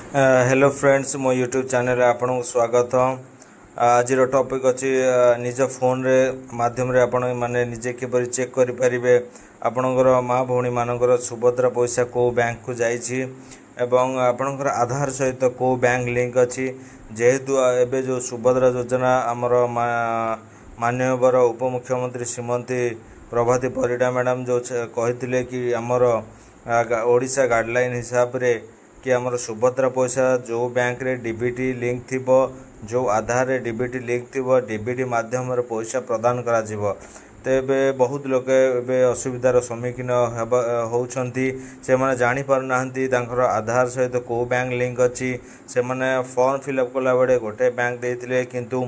Hello friends मो YouTube channel आपन को स्वागत। आज टॉपिक अच्छी निज फोन रे माध्यम रे आपण माने निजे किपरि चेक करि परिबे आपणकर माँ भौणी मानकर सुभद्रा पैसा को बैंक को जाइछि एवं आपणकर आधार सहित को बैंक लिंक अच्छी जेहेतु एबे जो सुभद्रा योजना आमर माननीय उपमुख्यमंत्री श्रीमती प्रभाती परिडा मैडम जो कही कि आमर ओडिशा गाइडलाइन हिसाब रे कि आमर सुभद्रा पैसा जो बैंक रे डीबीटी लिंक थिबो जो आधार रे डीबीटी लिंक थिबो डीबीटी माध्यम रे पैसा प्रदान करा जिवो। तेबे बहुत लोग एबे असुविधार सम्मुखीन होउछंती से माने जानि पार नाहंती तांकर आधार सहित को बैंक लिंक अछि से माने फॉर्म फिलअप कला बडे गोटे बैंक देथिले किंतु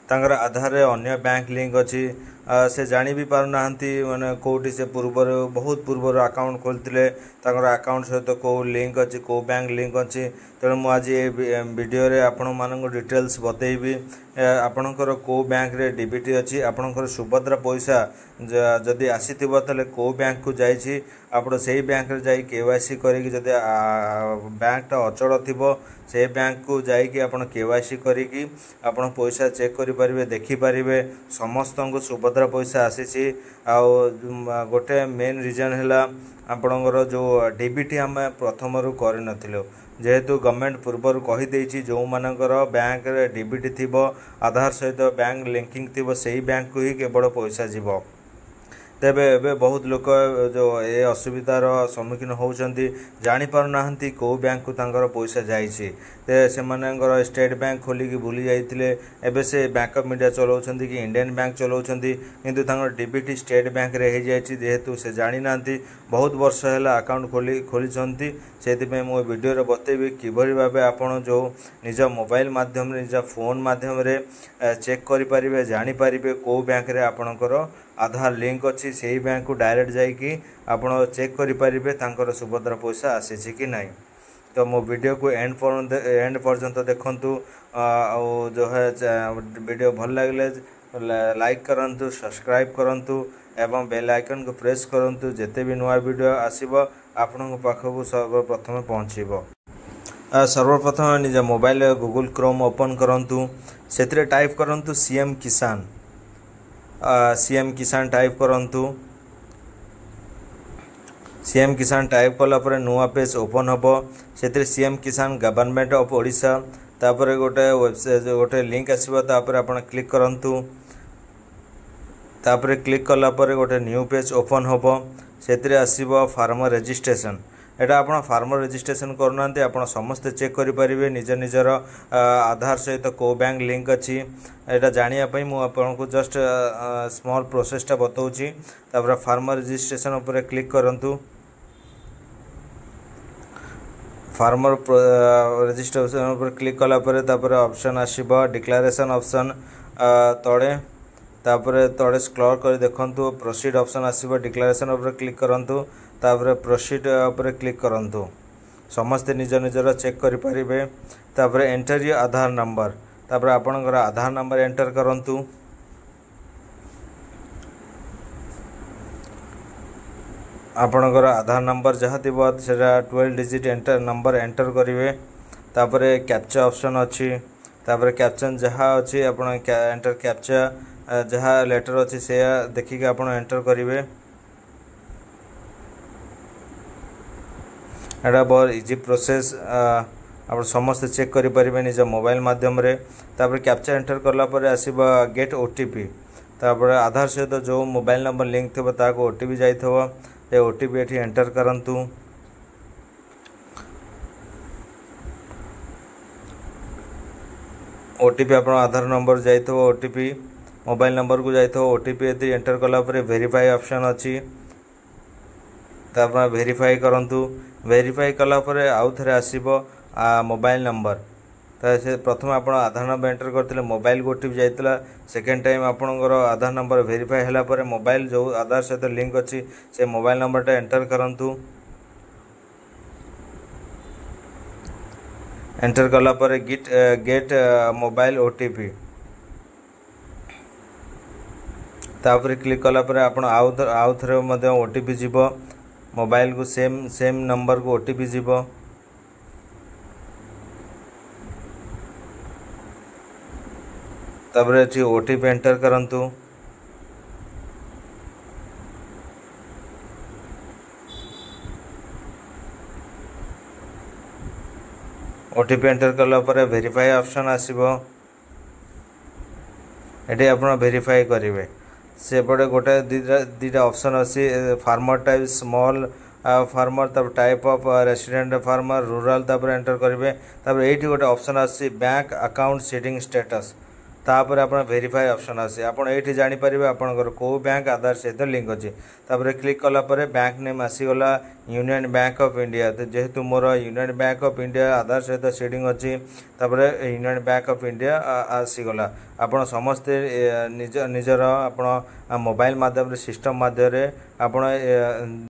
तांकर आधार रे अन्य बैंक लिंक अछि से जानी भी पार नाहंती माने कोठी से पूर्वर बहुत पूर्वर अकाउंट खोलथिले तांकर अकाउंट सहित को लिंक अछि को बैंक लिंक अछि तेणु मु आज ए वीडियो रे आपण मानक डिटेल्स बतेइबी आपणकर को बैंक रे डीबीटी अछि आपणकर सुभद्रा पैसा जदि आसीथिबो तले को बैंक को जाइछि आपण सेही बैंक रे जाई केवाईसी करी कि जदि बैंक ता अचल थिबो से बैंक को जाई कि आपण केवाईसी करी कि आपण पैसा चेक करि परिबे देखि परिबे समस्त को सुभद्रा पैसा आसीछि। आ गोटे मेन रीजन हैला आपणकर जो डीबीटी आम प्रथम रु कर नथिलो जेहेतु गवर्नमेंट पूर्वर कही देछि जो मानकर बैंक रे डीबीटी थिबो आधार सहित बैंक लिंकिंग थिबो सेही बैंक को ही केवल पैसा जीवो। तेबे एबे बहुत लोक जो ए असुविधार सम्मुखीन होउछंती जानि पार नाहंती को बैंक को तांकर पैसा जाइछि ते से मानकर स्टेट बैंक खोली कि भूली जाइतिले एबे से बैंक ऑफ इंडिया चलाउछंती कि इंडियन बैंक चलाउछंती किंतु तांकर डीबीटी स्टेट बैंक रे हे जाइछि जेहेतु से जानि नाहंती बहुत वर्ष हैला अकाउंट खोलिछंती सेति पे मो वीडियो रे बतेबी किभरि भाबे आपण जो निज मोबाइल माध्यम रे निज फोन माध्यम रे चेक करि परिबे जानि परिबे को बैंक रे आपणकर आधार लिंक अच्छी से ही बैंक को डायरेक्ट जाइए आपण चेक करि परिबे तांकर सुभद्रा पैसा आसी कि नहीं। तो मो वीडियो को एंड पर्यंत देखंतु जो है वीडियो भल लगले लाइक करंतु सब्सक्राइब करंतु एवं बेल आइकन को प्रेस करंतु जेते भी नया वीडियो आसीबो आपन पाखक सर्वप्रथम पहुँचीबो। सर्वप्रथम निज मोबाइल गूगल क्रोम ओपन करंतु सेतरे टाइप करंतु सीएम किसान टाइप करंतु सीएम किसान टाइप कला पर नुआ पेज ओपन हबो सेतरे सीएम किसान गवर्नमेंट ऑफ ओडिशा तापर गोटे वेबसाइट गोटे लिंक आसीबो तापर आपण क्लिक करंतु तापर क्लिक कला पर गोटे न्यू पेज ओपन हबो सेतरे आसीबो फार्मर रजिस्ट्रेशन एटा आपण फार्मर रजिस्ट्रेशन करनांते आपण समस्त चेक करि परिबे निज निजर आधार सहित को बैंक लिंक अछि एटा जानिया पई मु आपण को जस्ट स्मॉल प्रोसेसटा बताउची। तापर फार्मर रजिस्ट्रेशन ऊपर क्लिक करंतु फार्मर रजिस्ट्रेशन ऊपर क्लिक कला पर तापर ऑप्शन आसीबो डिक्लेरेशन ऑप्शन तळे तापर तळे स्क्रॉल कर देखंतु प्रोसीड ऑप्शन आसीबो डिक्लेरेशन ऊपर क्लिक करंतु तापर प्रोसीड ऊपर क्लिक करंतु समस्त निज निजर चेक करि परिबे। तापर एंटर योर आधार नंबर तापर आपनकर आधार नंबर एंटर करंतु आपनकर आधार नंबर जहाँ थिबो सेटा 12 डिजिट एंटर नंबर एंटर करिवे। तापर कैप्चा ऑप्शन अछि तापर कैप्शन जहाँ अछि आपण एंटर कैप्चा जहाँ लेटर अच्छी से देखिक आप एंटर करेंगे। एटा बहुत इजी प्रोसेस आप समस्त चेक करें निज मोबाइल माध्यम रे। तापर कैप्चा एंटर कला पर आसीबा गेट ओटीपी तापर आधार सहित जो मोबाइल नंबर लिंक थो ताको ओटीपी जाइथबो ए ओटीपी एठी एंटर करंतु ओटीपी आपण आधार नंबर जाइथबो ओटीपी मोबाइल नंबर को जाइथो ओटीपी यदि एंटर कला पर वेरीफाई ऑप्शन अच्छी तापर वेरीफाई करंतु वेरीफाई कला पर आउ थरे आसीबो मोबाइल नंबर से प्रथम आप आधार नंबर एंटर करते मोबाइल को ओटीपी जाइतला सेकेंड टाइम आपनकर आधार नंबर वेरीफाई हैला पर मोबाइल जो आधार सहित लिंक अच्छी से मोबाइल नंबरटा एंटर करंतु एंटर कला पर गेट मोबाइल ओटीपी तापर क्लिक कला पर आपण आउ थरे मध्ये ओटीपी जीवो मोबाइल को सेम नंबर को ओटीपी जीवो तापर ये ओटीपी एंटर करंतु। ओटीपी एंटर कला पर वेरीफाई ऑप्शन आसीबो। एटी आपण वेरीफाई करेंगे सेपटे गोटे दीटा ऑप्शन अच्छी फार्मर टाइप स्मॉल फार्मर तब type of resident farmer rural तापर एंटर करेंगे। तापर ये गोटे ऑप्शन आसी बैंक अकाउंट सेटिंग स्टेटस तापर आप वेरीफाई ऑप्शन आसी आप ये जानीपर आपंकर कौ बैंक आधार सहित लिंक अच्छी। तापर क्लिक कलापर बैंक नेम आसीगला यूनियन बैंक ऑफ इंडिया। तो जेहेतु मोर Union Bank of India Aadhaar सहित सेटिंग अच्छी तापर यूनियन बैंक ऑफ इंडिया आसीगला। आपण समस्ते निजर आप मोबाइल माध्यम सिस्टम माध्यम आप